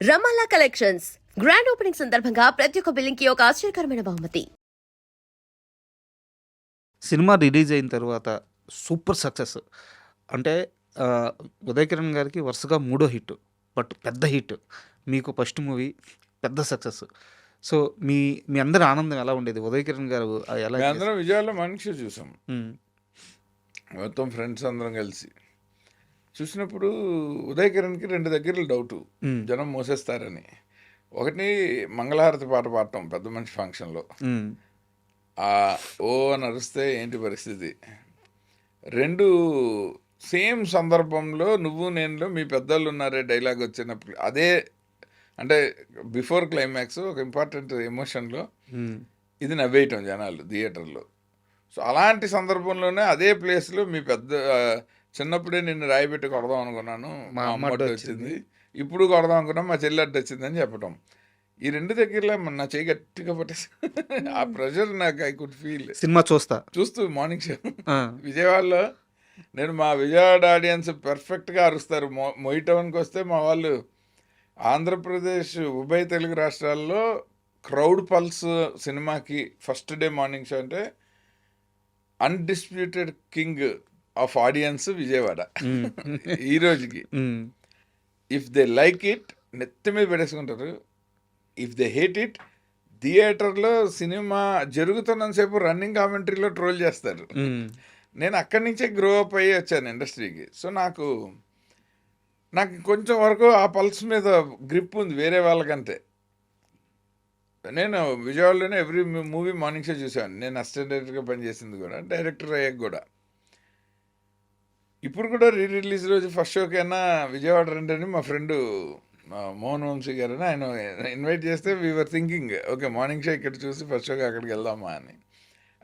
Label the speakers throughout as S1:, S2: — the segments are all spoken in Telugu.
S1: రమాలా కలెక్షన్స్ గ్రాండ్ ఓపెనింగ్ సందర్భంగా ప్రతి ఒక్క బిల్లింగ్ కి ఒక ఆశ్చర్యకరమైన బహుమతి.
S2: సినిమా రిలీజ్ అయిన తర్వాత సూపర్ సక్సెస్. అంటే ఉదయ్ కిరణ్ గారికి వరుసగా మూడో హిట్. బట్ పెద్ద హిట్. మీకు ఫస్ట్ మూవీ పెద్ద సక్సెస్. సో, మీ మీ అందరి ఆనందం ఎలా ఉండేది? ఉదయ్ కిరణ్ గారు ఎలా
S3: మేమందరం విజయవాడలో మనిషి చూసాం.
S2: హ్మ్.
S3: మొత్తం ఫ్రెండ్స్ అందరం కలిసి చూసినప్పుడు ఉదయ్ కిరణ్కి 2 దగ్గరలు డౌటు,
S2: హ్మ్.
S3: జనం మోసేస్తారని. ఒకటి మంగళహారతి పాట పాడటం పెద్ద మనిషి ఫంక్షన్లో,
S2: హ్మ్.
S3: ఓ అని అరిస్తే ఏంటి పరిస్థితి. 2 సేమ్ సందర్భంలో నువ్వు నేనులో మీ పెద్దలు ఉన్నారే డైలాగ్ వచ్చినప్పుడు అదే, అంటే బిఫోర్ క్లైమాక్స్ ఒక ఇంపార్టెంట్ ఎమోషన్లో
S2: హ్మ్.
S3: ఇది నవ్వేయటం జనాలు థియేటర్లో. సో అలాంటి సందర్భంలోనే అదే ప్లేస్లో మీ పెద్ద చిన్నప్పుడే నిన్ను రాయిపెట్టి కొడదాం అనుకున్నాను, మా అమ్మ అడ్డు వచ్చింది, ఇప్పుడు కొడదాం అనుకున్నా మా చెల్లి అడ్డు వచ్చిందని చెప్పటం. ఈ 2 దగ్గరలో నా చేయి గట్టిగా పట్టేసి ఆ ప్రెషర్ నాకు ఐ కుడ్ ఫీల్.
S2: సినిమా
S3: చూస్తూ మార్నింగ్ షో
S2: ఆ!
S3: విజయవాడలో నేను మా విజయవాడ ఆడియన్స్ పర్ఫెక్ట్గా అరుస్తారు. మొయిటౌన్కి వస్తే మా వాళ్ళు ఆంధ్రప్రదేశ్ ఉభయ తెలుగు రాష్ట్రాల్లో క్రౌడ్ పల్స్ సినిమాకి ఫస్ట్ డే మార్నింగ్ షో అంటే undisputed king of audience Vijayawada
S2: హ్మ్.
S3: ఈ రోజుకి.
S2: హ్మ్.
S3: ఇఫ్ దే లైక్ ఇట్ నెత్తి మీద పెట్టేసుకుంటారు, ఇఫ్ దే హేట్ ఇట్ థియేటర్లో సినిమా జరుగుతున్నంతసేపు రన్నింగ్ కామెంటరీలో ట్రోల్ చేస్తారు.
S2: హ్మ్.
S3: నేను అక్కడి నుంచే గ్రో అప్ అయ్యి వచ్చాను ఇండస్ట్రీకి. సో నాకు కొంచెం వరకు ఆ పల్స్ మీద గ్రిప్ ఉంది వేరే వాళ్ళకంటే. నేను విజయవాడలోనే ఎవ్రీ మూవీ మార్నింగ్ షో చూసాను. నేను అసిస్టెంట్ డైరెక్టర్గా పనిచేసింది కూడా, డైరెక్టర్ అయ్యాక కూడా. ఇప్పుడు కూడా రిలీజ్ రోజు ఫస్ట్ షోకైనా విజయవాడ రండి అని మా ఫ్రెండ్ మోహన్ వంశీ గారు ఆయన ఇన్వైట్ చేస్తే we're thinking okay morning show ఇక్కడ చూసి ఫస్ట్ షోకి అక్కడికి వెళ్దామా అని.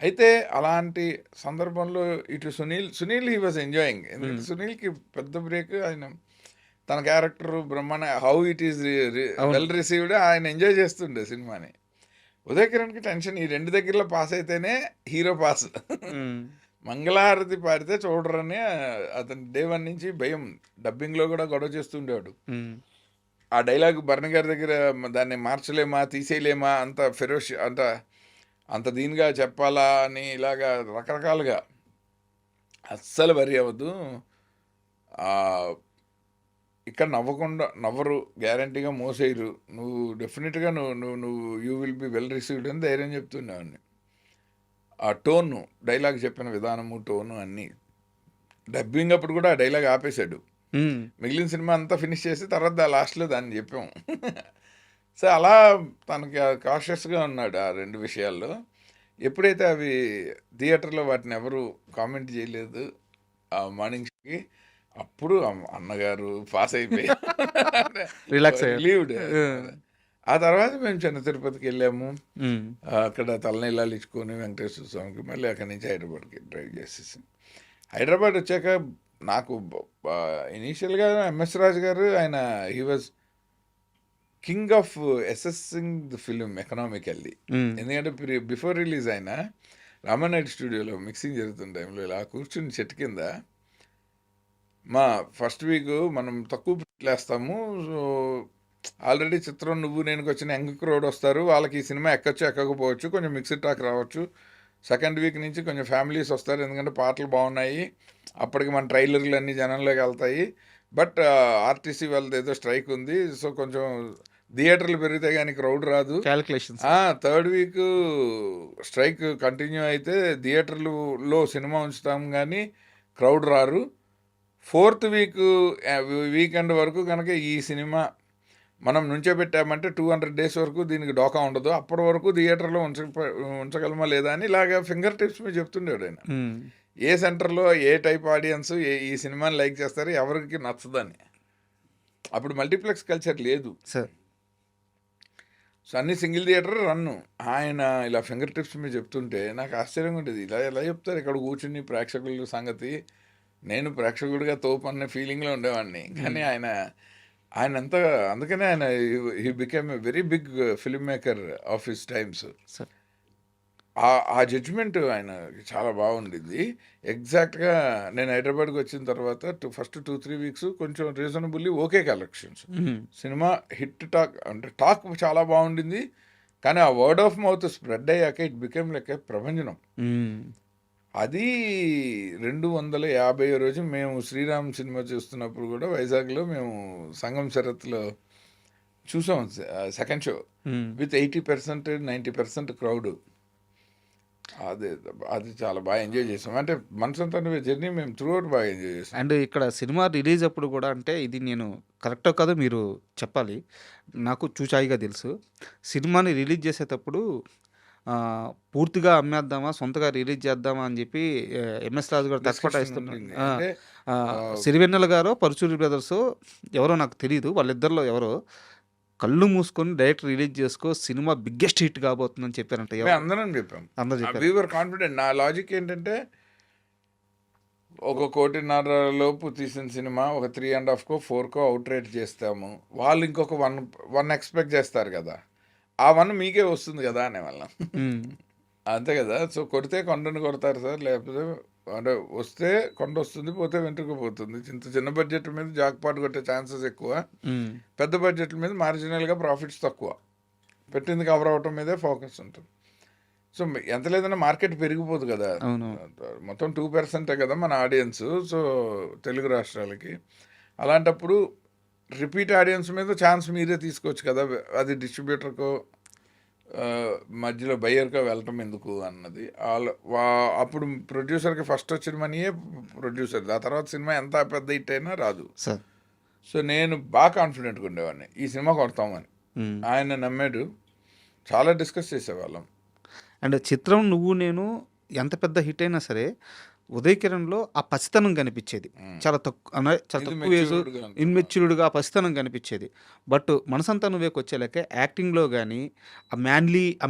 S3: అయితే అలాంటి సందర్భంలో ఇటు సునీల్ హీ వాజ్ ఎంజాయింగ్. ఎందుకంటే సునీల్కి పెద్ద బ్రేక్, ఆయన తన character Brahmanda how it is well received, ఆయన ఎంజాయ్ చేస్తుండే సినిమాని. ఉదయ్ కిరణ్కి టెన్షన్, ఈ 2 దగ్గరలో పాస్ అయితేనే హీరో పాస్. మంగళహారతి పాడితే చూడరని అతను డే 1 నుంచి భయం. డబ్బింగ్లో కూడా గొడవ చేస్తుండేవాడు. ఆ డైలాగ్ భరణి గారి దగ్గర దాన్ని మార్చలేమా, తీసేయలేమా, అంత ఫెరోష్ అంత దీనిగా చెప్పాలా అని ఇలాగా రకరకాలుగా. అస్సలు వరి అవ్వద్దు, ఇక్కడ నవ్వరు, గ్యారంటీగా మోసేయరు, నువ్వు డెఫినెట్గా నువ్వు you will be well received అని ధైర్యం చెప్తున్నావు. ఆ టోను, డైలాగ్ చెప్పిన విధానము, టోను అన్నీ. డబ్బింగ్ అప్పుడు కూడా ఆ డైలాగ్ ఆపేశాడు. మిగిలిన సినిమా అంతా ఫినిష్ చేసి తర్వాత లాస్ట్లో దాన్ని చెప్పాము. సో అలా తనకి కాషియస్గా ఉన్నాడు ఆ 2 విషయాల్లో. ఎప్పుడైతే అవి థియేటర్లో వాటిని ఎవరు కామెంట్ చేయలేదు ఆ మార్నింగ్ షోకి, అప్పుడు అన్నగారు పాస్ అయిపోయి రిలీవ్డ్. ఆ తర్వాత మేము చిన్న తిరుపతికి వెళ్ళాము. అక్కడ తలనీలాలు ఇచ్చుకొని వెంకటేశ్వర స్వామికి మళ్ళీ అక్కడి నుంచి హైదరాబాద్కి డ్రైవ్ చేసేసి, హైదరాబాద్ వచ్చాక నాకు ఇనీషియల్గా ఎంఎస్ రాజు గారు ఆయన he was king of assessing the film economically. ఎందుకంటే బిఫోర్ రిలీజ్ ఆయన రామానాయుడు స్టూడియోలో మిక్సింగ్ జరుగుతున్న టైంలో ఇలా కూర్చుని చెట్టు కింద, మా ఫస్ట్ వీక్ మనం తక్కువ వేస్తాము, సో ఆల్రెడీ చిత్రం నువ్వు నేనుకి వచ్చిన యంగ్ క్రౌడ్ వస్తారు, వాళ్ళకి ఈ సినిమా ఎక్కచ్చు ఎక్కకపోవచ్చు, కొంచెం మిక్స్డ్ టాక్ రావచ్చు. సెకండ్ వీక్ నుంచి కొంచెం ఫ్యామిలీస్ వస్తారు, ఎందుకంటే పాటలు బాగున్నాయి, అప్పటికి మన ట్రైలర్లు అన్నీ జనంలోకి వెళ్తాయి. బట్ ఆర్టీసీ వాళ్ళది ఏదో స్ట్రైక్ ఉంది, సో కొంచెం థియేటర్లు పెరిగితే కానీ క్రౌడ్ రాదు.
S2: Calculations.
S3: Third week strike continue అయితే థియేటర్లలో సినిమా ఉంచుతాం కానీ క్రౌడ్ రారు. ఫోర్త్ వీకెండ్ వరకు కనుక ఈ సినిమా మనం నుంచోబెట్టామంటే 200 days వరకు దీనికి డోకా ఉండదు, అప్పటి వరకు థియేటర్లో ఉంచగలమా లేదా అని ఇలాగ ఫింగర్ టిప్స్ మీద చెప్తుండేవాడు ఆయన. ఏ సెంటర్లో ఏ టైప్ ఆడియన్స్ ఈ సినిమాని లైక్ చేస్తారు, ఎవరికి నచ్చదని. అప్పుడు మల్టీప్లెక్స్ కల్చర్ లేదు, సో అన్ని సింగిల్ థియేటర్ రన్ను. ఆయన ఇలా ఫింగర్ టిప్స్ మీద చెప్తుంటే నాకు ఆశ్చర్యంగా ఉండేది, ఇలా ఎలా చెప్తారు ఇక్కడ కూర్చుని ప్రేక్షకుల సంగతి. నేను ప్రేక్షకుడిగా తోపు అనే ఫీలింగ్లో ఉండేవాడిని, కానీ ఆయన అంతా, అందుకనే ఆయన he became a very big film maker of his times. ఆ జడ్జిమెంట్ ఆయన చాలా బాగుండింది. ఎగ్జాక్ట్‌గా నేను హైదరాబాద్‌కి వచ్చిన తర్వాత ఫస్ట్ 2, 3 వీక్స్ కొంచెం reasonably okay collections.
S2: Hmm.
S3: Cinema hit talk అంటే టాక్ చాలా బాగుండింది. కానీ ఆ వర్డ్ ఆఫ్ మౌత్ స్ప్రెడ్ అయ్యాక ఇట్ బికేమ్ లైక్ ఏ ప్రభంజనం.
S2: హ్మ్.
S3: అది 250 రోజు మేము శ్రీరామ్ సినిమా చూస్తున్నప్పుడు కూడా వైజాగ్‌లో మేము సంగం శరత్‌లో చూసాం సెకండ్ షో
S2: హ్మ్.
S3: With 80%, 90% crowd. అది అది చాలా బాగా ఎంజాయ్ చేసాం. అంటే మనసంతా నువ్వే జర్నీ మేము త్రూ అవుట్ బాగా ఎంజాయ్ చేసాం.
S2: అండ్ ఇక్కడ సినిమా రిలీజ్ అప్పుడు కూడా అంటే ఇది నేను కరెక్టో కాదో మీరు చెప్పాలి. నాకు చూచాయిగా తెలుసు. సినిమాని రిలీజ్ చేసేటప్పుడు పూర్తిగా అమ్మేద్దామా, సొంతగా రిలీజ్ చేద్దామా అని చెప్పి ఎంఎస్ రాజు గారు
S3: డిస్కషన్
S2: తటపటాయిస్తున్నారు.
S3: ఉండింది. అంటే
S2: సిరివెన్నెల గారో, పరుచూరి బ్రదర్సో ఎవరో నాకు తెలీదు. వాళ్ళిద్దరిలో ఎవరో కళ్ళు మూసుకొని డైరెక్ట్ రిలీజ్ చేసుకో, సినిమా బిగ్గెస్ట్ హిట్ కాబోతుందని చెప్పారంట.
S3: మేము అందరం చెప్పాం.
S2: అందరూ చెప్పారు.
S3: వి వర్ కాన్ఫిడెంట్. నా లాజిక్ ఏంటంటే 1.5 కోటి లోపు తీసిన సినిమా ఒక 3.5కో 4కో అవుట్ రేట్ చేస్తాము. వాళ్ళు ఇంకొక 1 ఎక్స్పెక్ట్ చేస్తారు కదా. ఆ 1 మీకే వస్తుంది కదా అనేవాళ్ళం.
S2: హ్మ్.
S3: అంతే కదా. సో కొడితే కొండను కొడతారు సార్, లేకపోతే అంటే వస్తే కొండ వస్తుంది, పోతే వెంట్రుక పోతుంది. చిన్న బడ్జెట్ మీద జాక్పాట్ కొట్టే ఛాన్సెస్ ఎక్కువ.
S2: హ్మ్.
S3: పెద్ద బడ్జెట్ల మీద మార్జినల్గా ప్రాఫిట్స్ తక్కువ. పెట్టింది కవర్ అవటం మీదే ఫోకస్ ఉంటుంది. సో ఎంత లేదన్నా మార్కెట్ పెరిగిపోదు కదా.
S2: అవును.
S3: మొత్తం 2% కదా మన ఆడియన్స్. సో తెలుగు రాష్ట్రాలకి అలాంటప్పుడు రిపీట్ ఆడియన్స్ మీద ఛాన్స్ మీరే తీసుకోవచ్చు కదా. అది డిస్ట్రిబ్యూటర్కో మధ్యలో బయ్యర్కో వెళ్ళటం ఎందుకు అన్నది. అప్పుడు ప్రొడ్యూసర్కి ఫస్ట్ వచ్చిన మనీయే ప్రొడ్యూసర్. ఆ తర్వాత సినిమా ఎంత పెద్ద హిట్ అయినా రాదు.
S2: సార్.
S3: సో నేను బాగా కాన్ఫిడెంట్గా ఉండేవాడిని ఈ సినిమా కొడతామని.
S2: హ్మ్.
S3: ఆయన నమ్మాడు. చాలా డిస్కస్ చేసేవాళ్ళం.
S2: అండ్ చిత్రం నువ్వు నేను ఎంత పెద్ద హిట్ అయినా సరే ఉదయ్ కిరణ్లో ఆ పసితనం కనిపించేది. చాలా తక్కువ ఏజ్, ఇన్మెచ్యూర్డ్గా ఆ పసితనం కనిపించేది. బట్ మనసంతా నువ్వేకి వచ్చేలాకే యాక్టింగ్లో కానీ ఆ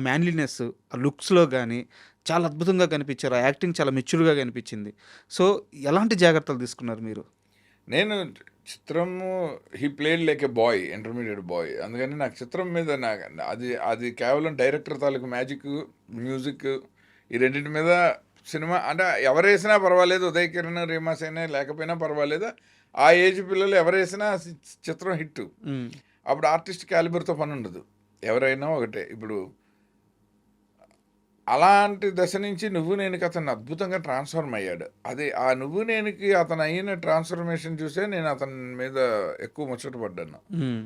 S2: మ్యాన్లీనెస్, ఆ లుక్స్లో కానీ చాలా అద్భుతంగా కనిపించారు. ఆ యాక్టింగ్ చాలా మెచ్యూర్డ్గా కనిపించింది. సో ఎలాంటి జాగ్రత్తలు తీసుకున్నారు మీరు?
S3: నేను చిత్రము he played like a boy, intermediate boy. అందుకని నాకు చిత్రం మీద అది కేవలం డైరెక్టర్ తాలూకు మ్యాజిక్, మ్యూజిక్ ఈ రెండింటి మీద సినిమా అంటే ఎవరేసినా పర్వాలేదు. ఉదయ్ కిరణ్, రీమా సేనే లేకపోయినా పర్వాలేదు. ఆ ఏజ్ పిల్లలు ఎవరేసినా చిత్రం హిట్.
S2: హ్మ్.
S3: అప్పుడు ఆర్టిస్ట్ క్యాలిబర్తో పని ఉండదు. ఎవరైనా ఒకటే. ఇప్పుడు అలాంటి దశ నుంచి నువ్వు నేనుకి అతను అద్భుతంగా ట్రాన్స్ఫార్మ్ అయ్యాడు. అది ఆ నువ్వు నేనుకి అతను అయిన ట్రాన్స్ఫర్మేషన్ చూసే నేను అతని మీద ఎక్కువ ముచ్చటపడ్డాను.
S2: హ్మ్.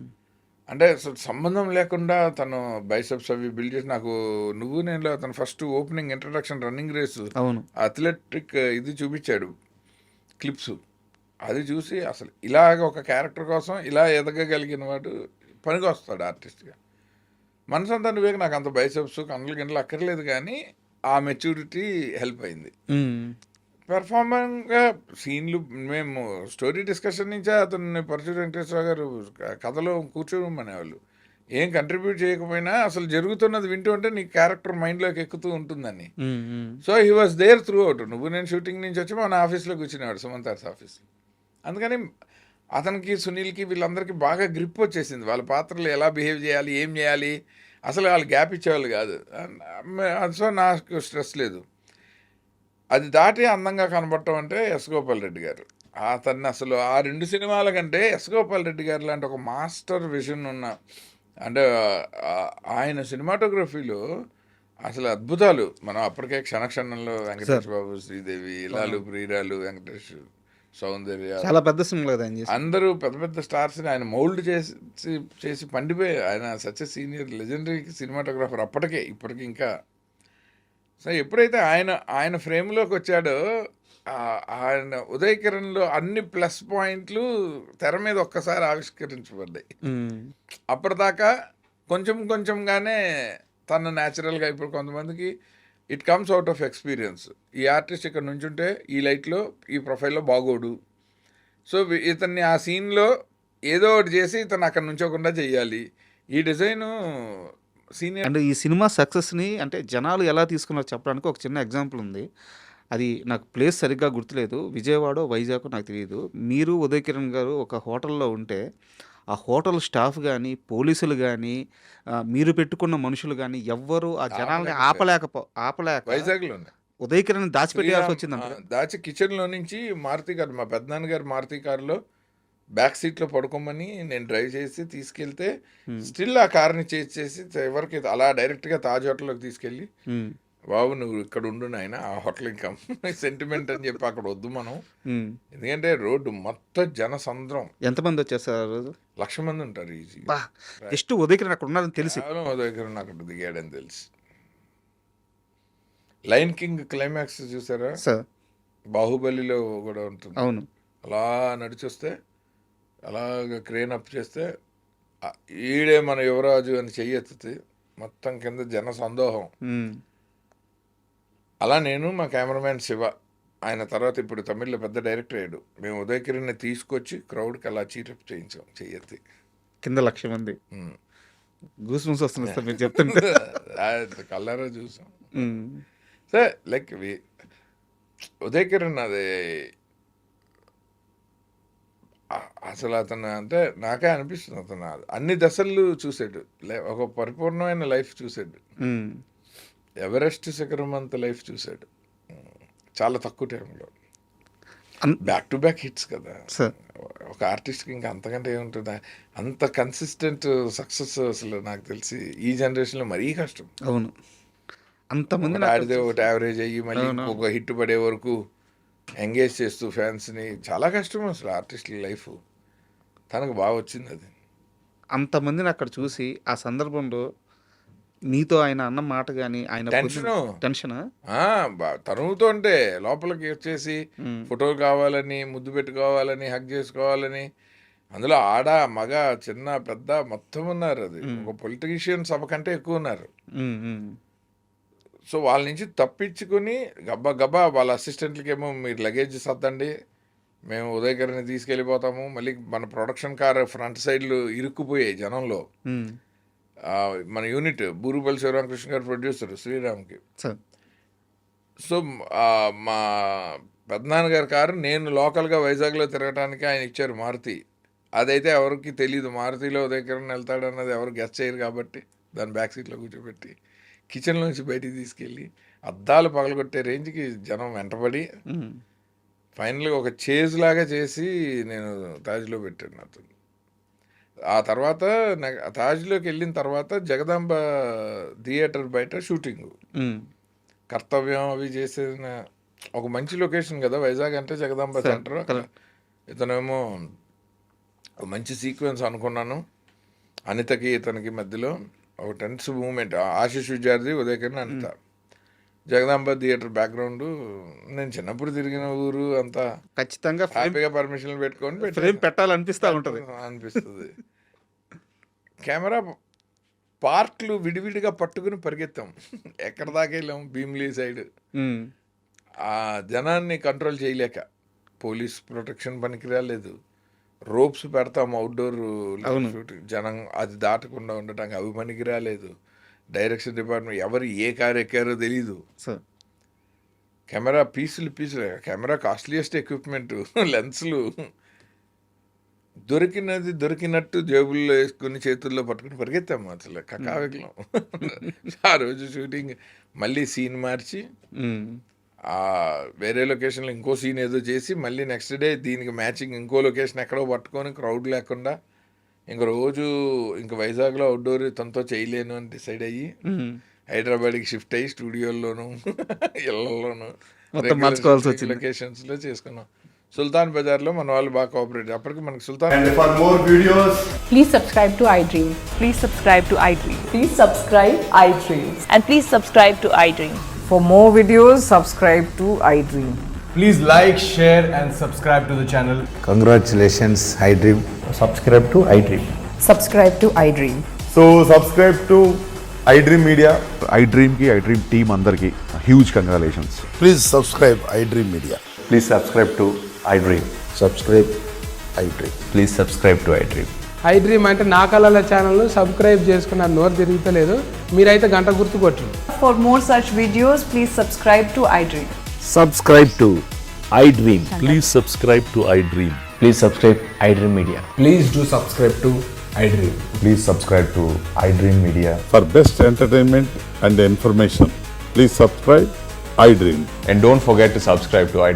S3: అంటే సంబంధం లేకుండా తను బైసెప్స్ అవి బిల్డ్ చేసి నాకు నువ్వు నేనులో అతను first opening introduction running race
S2: అవును.
S3: అథ్లెటిక్ ఇది చూపించాడు క్లిప్స్. అది చూసి అసలు ఇలాగ ఒక క్యారెక్టర్ కోసం ఇలా ఎదగగలిగిన వాడు పనికి వస్తాడు ఆర్టిస్ట్గా. మనసంతా నువ్వే నాకు అంత బైసెప్స్ కన్నులు గిన్నెలు అక్కర్లేదు, కానీ ఆ మెచ్యూరిటీ హెల్ప్ అయింది.
S2: హ్మ్.
S3: పెర్ఫార్మర్గా సీన్లు మేము స్టోరీ డిస్కషన్ నుంచే అతన్ని పరచూరి వెంకటేశ్వర గారు కథలో కూర్చోమనేవాళ్ళు. ఏం కంట్రిబ్యూట్ చేయకపోయినా అసలు జరుగుతున్నది వింటూ ఉంటే నీ క్యారెక్టర్ మైండ్లోకి ఎక్కుతూ ఉంటుందని.
S2: Hmm. Hmm.
S3: So he was there throughout. నువ్వు నేను షూటింగ్ నుంచి వచ్చి మన ఆఫీస్లో కూర్చునేవాడు, సుమంతార్స్ ఆఫీస్. అందుకని అతనికి, సునీల్కి, వీళ్ళందరికీ బాగా గ్రిప్ వచ్చేసింది. వాళ్ళ పాత్రలు ఎలా బిహేవ్ చేయాలి, ఏం చేయాలి, అసలు వాళ్ళు గ్యాప్ ఇచ్చేవాళ్ళు కాదు. సో నాకు స్ట్రెస్ లేదు. అది దాటి అందంగా కనబడటం అంటే ఎస్ గోపాల్ రెడ్డి గారు. అతన్ని అసలు ఆ 2 సినిమాల కంటే ఎస్ గోపాల్ రెడ్డి గారు లాంటి ఒక మాస్టర్ విజన్ ఉన్న, అంటే ఆయన సినిమాటోగ్రఫీలో అసలు అద్భుతాలు. మనం అప్పటికే క్షణక్షణంలో వెంకటేష్ బాబు, శ్రీదేవి, ఇలాలు, ప్రియురాలు, వెంకటేష్, సౌందర్య,
S2: చాలా పెద్ద సినిమా కదా ఆయన చేసింది.
S3: అందరూ పెద్ద పెద్ద స్టార్స్ని ఆయన మౌల్డ్ చేసి పండిపోయి ఆయన సచ్ సీనియర్ లెజెండరీ సినిమాటోగ్రాఫర్ అప్పటికే, ఇప్పటికి ఇంకా. సో ఎప్పుడైతే ఆయన ఫ్రేమ్లోకి వచ్చాడో ఆయన ఉదయ్ కిరణ్లో అన్ని ప్లస్ పాయింట్లు తెర మీద ఒక్కసారి ఆవిష్కరించబడ్డాయి.
S2: హ్మ్.
S3: అప్పటిదాకా కొంచెంగానే తను న్యాచురల్గా, ఇప్పుడు కొంతమందికి it comes out of experience. ఈ ఆర్టిస్ట్ ఇక్కడ నుంచుంటే ఈ లైట్లో ఈ ప్రొఫైల్లో బాగోడు, సో ఇతన్ని ఆ సీన్లో ఏదో ఒకటి చేసి ఇతను అక్కడ నుంచోకుండా చెయ్యాలి. ఈ డిజైను సీనియర్.
S2: అండ్ ఈ సినిమా సక్సెస్ని అంటే జనాలు ఎలా తీసుకున్నారో చెప్పడానికి ఒక చిన్న ఎగ్జాంపుల్ ఉంది. అది నాకు ప్లేస్ సరిగ్గా గుర్తులేదు, విజయవాడ వైజాగ్ నాకు తెలియదు. మీరు ఉదయ్ కిరణ్ గారు ఒక హోటల్లో ఉంటే ఆ హోటల్ స్టాఫ్ కానీ, పోలీసులు కానీ, మీరు పెట్టుకున్న మనుషులు కానీ ఎవ్వరు ఆ జనాల్ని ఆపలేక
S3: వైజాగ్లోనే
S2: ఉదయ్ కిరణ్ దాచిపెట్టేయాల్సి
S3: శ్రీరామ్
S2: వచ్చిందంట.
S3: దాచి కిచెన్లో నుంచి మారుతి కారు, మా పెద్దనాన్న గారు మారుతి కారులో బ్యాక్ సీట్లో పడుకోమని నేను డ్రైవ్ చేసి తీసుకెళ్తే స్టిల్ ఆ కార్ని చేసి ఎవరికి అలా డైరెక్ట్గా తాజ్ హోటల్లోకి తీసుకెళ్ళి, బాబు నువ్వు ఇక్కడ ఉండు నాయన, ఆ హోటల్ ఇంకా సెంటిమెంట్ అని చెప్పి అక్కడ వద్దు మనం, ఎందుకంటే రోడ్డు మొత్తం జనసంద్రం.
S2: ఎంతమంది వచ్చేస్తారు ఆ రోజు?
S3: 1,00,000 మంది ఉంటారు ఈజీ.
S2: జస్ట్ ఉదయ్ కిరణ్ అక్కడ ఉన్నారని తెలిసి
S3: కేవలం ఓ దగ్గర అక్కడ దిగాడని తెలిసి. లయన్ కింగ్ క్లైమాక్స్ చూసారా?
S2: సార్
S3: బాహుబలిలో కూడా ఉంటుంది.
S2: అవును.
S3: అలా నడిచొస్తే అలాగ క్రేన్ అప్ చేస్తే ఈడే మన యువరాజు అని చెయ్యెత్తుతుంది, మొత్తం కింద జన సందోహం. అలా నేను మా కెమెరామ్యాన్ శివ, ఆయన తర్వాత ఇప్పుడు తమిళ్లో పెద్ద డైరెక్టర్ అయ్యాడు, మేము ఉదయ్ కిరణ్ని తీసుకొచ్చి క్రౌడ్కి అలా చీరప్ చేయించాం చెయ్యెత్తి.
S2: కింద 1,00,000 మంది గూస్ బంప్స్ వస్తుంది సార్ మీరు చెప్తుంటే.
S3: కలరా చూసాం సార్. లైక్ ఉదయ్ కిరణ్ అది అసలు అతను అంటే నాకే అనిపిస్తుంది, అతను అన్ని దశలు చూసాడు, ఒక పరిపూర్ణమైన లైఫ్ చూసాడు, ఎవరెస్ట్ శిఖరం అంత లైఫ్ చూసాడు చాలా తక్కువ టైంలో. బ్యాక్ టు బ్యాక్ హిట్స్ కదా ఒక ఆర్టిస్ట్కి, ఇంకా అంతకంటే ఏముంటుంది? అంత కన్సిస్టెంట్ సక్సెస్ అసలు నాకు తెలిసి ఈ జనరేషన్లో మరీ కష్టం.
S2: అవును, అంతమంది
S3: ఆడితే ఒకటి యావరేజ్ అయ్యి మళ్ళీ ఒక హిట్ పడే వరకు ఎంగేజ్ చేస్తూ ఫ్యాన్స్ని, చాలా కష్టం అసలు ఆర్టిస్టుల లైఫ్. తనకు బాగా వచ్చింది అది.
S2: అంతమందిని అక్కడ చూసి ఆ సందర్భంలో నీతో ఆయన అన్న మాట కానీ ఆయన టెన్షన్
S3: తరుముతో అంటే లోపలికి వచ్చేసి ఫోటోలు కావాలని, ముద్దు పెట్టుకోవాలని, హగ్ చేసుకోవాలని, అందులో ఆడ మగ చిన్న పెద్ద మొత్తం ఉన్నారు. అది ఒక పొలిటీషియన్ సభ కంటే ఎక్కువ ఉన్నారు. సో వాళ్ళ నుంచి తప్పించుకుని గబ్బా వాళ్ళ అసిస్టెంట్లకేమో మీరు లగేజ్ సర్దండి, మేము ఉదయ్ కిరణ్ని తీసుకెళ్ళిపోతాము, మళ్ళీ మన ప్రొడక్షన్ కార్ ఫ్రంట్ సైడ్లు ఇరుక్కుపోయాయి జనంలో. మన యూనిట్ బూరుపల్లి శివరామకృష్ణ గారు ప్రొడ్యూసర్ శ్రీరామ్కి. సో మా పెద్దనాన్నగారి కారు నేను లోకల్గా వైజాగ్లో తిరగడానికి ఆయన ఇచ్చారు మారుతి. అదైతే ఎవరికి తెలియదు, మారుతిలో ఉదయ్ కిరణ్ వెళ్తాడన్నది ఎవరు గెస్ట్ చేయరు కాబట్టి దాని బ్యాక్ సీట్లో కూర్చోబెట్టి కిచెన్లోంచి బయటికి తీసుకెళ్ళి అద్దాలు పగలగొట్టే రేంజ్కి జనం వెంటబడి ఫైనల్గా ఒక చేజ్ లాగా చేసి నేను తాజ్లో పెట్టాను అతను. ఆ తర్వాత తాజ్లోకి వెళ్ళిన తర్వాత జగదాంబ థియేటర్ బయట షూటింగు, కర్తవ్యం అవి చేసిన ఒక మంచి లొకేషన్ కదా వైజాగ్ అంటే జగదాంబ సెంటర్. ఇతనేమో మంచి సీక్వెన్స్ అనుకున్నాను, అనితకి ఇతనికి మధ్యలో ఒక టెన్స్ మూమెంట్, ఆశీష్ విద్యార్థి ఉదయ్ కిరణ్ అనిత. జగదాంబ థియేటర్ బ్యాక్గ్రౌండ్ నేను చిన్నప్పుడు తిరిగిన ఊరు అంతా
S2: ఖచ్చితంగా
S3: హ్యాపీగా పర్మిషన్లు పెట్టుకొని అనిపిస్తుంది. కెమెరా పార్ట్లు విడివిడిగా పట్టుకుని పరిగెత్తాం, ఎక్కడ దాకా వెళ్ళాం భీమిలీ సైడ్. ఆ జనాన్ని కంట్రోల్ చేయలేక పోలీస్ ప్రొటెక్షన్ పనికి రాలేదు, రోప్స్ పెడతాం అవుట్డోర్ షూటింగ్, జనం అది దాటకుండా ఉండటానికి అవి పనికి రాలేదు, డైరెక్షన్ డిపార్ట్మెంట్ ఎవరు ఏ కారు ఎక్కారో తెలీదు. కెమెరా పీసులు కెమెరా కాస్ట్లీయెస్ట్ ఎక్విప్మెంట్, లెన్స్లు దొరికినట్టు జేబుల్లో వేసుకుని చేతుల్లో పట్టుకుని పరిగెత్తాము అసలు కకావికలం. ఆ రోజు షూటింగ్ మళ్ళీ సీన్ మార్చి వేరే లొకేషన్లో ఇంకో సీన్ ఏదో చేసి మళ్ళీ నెక్స్ట్ డే దీనికి మ్యాచింగ్ ఇంకో లొకేషన్ ఎక్కడో పట్టుకొని క్రౌడ్ లేకుండా ఇంక రోజు ఇంక వైజాగ్లో అవుట్డోర్ తనతో చేయలేను అని డిసైడ్ అయ్యి హైదరాబాద్కి షిఫ్ట్ అయ్యి స్టూడియోల్లోనూ ఇళ్లలోనూ లొకేషన్స్లో చేసుకున్నాం. సుల్తాన్ బజార్లో మన వాళ్ళు బాగా కోఆపరేట్, అప్పటికి మనకి సుల్తాన్.
S4: And for more videos,
S5: please subscribe to iDream.
S6: Please subscribe to iDream.
S5: Please subscribe iDream.
S6: And please subscribe to iDream.
S5: For more videos, subscribe to iDream.
S4: please like, share and subscribe to the channel.
S7: Congratulations, iDream.
S8: Subscribe to iDream.
S5: Subscribe to iDream.
S8: So subscribe to iDream Media. iDream ki iDream team andarki huge congratulations.
S7: Please subscribe iDream Media.
S8: Please subscribe to iDream.
S7: Subscribe iDream.
S8: Please subscribe to iDream.
S9: iDream అంటే నా కళల ఛానల్ను సబ్స్క్రైబ్ చేసుకున్న నోరు తిరుగుతలేదు, మీరైతే గంట గుర్తు కొట్టండి.
S5: For more such videos, please subscribe to iDream.
S10: Subscribe to iDream. Please subscribe to iDream. Please subscribe iDream Media.
S4: Please do subscribe to iDream.
S8: Please subscribe to iDream Media.
S7: For best entertainment and information, please subscribe iDream.
S10: And don't forget to subscribe to iDream.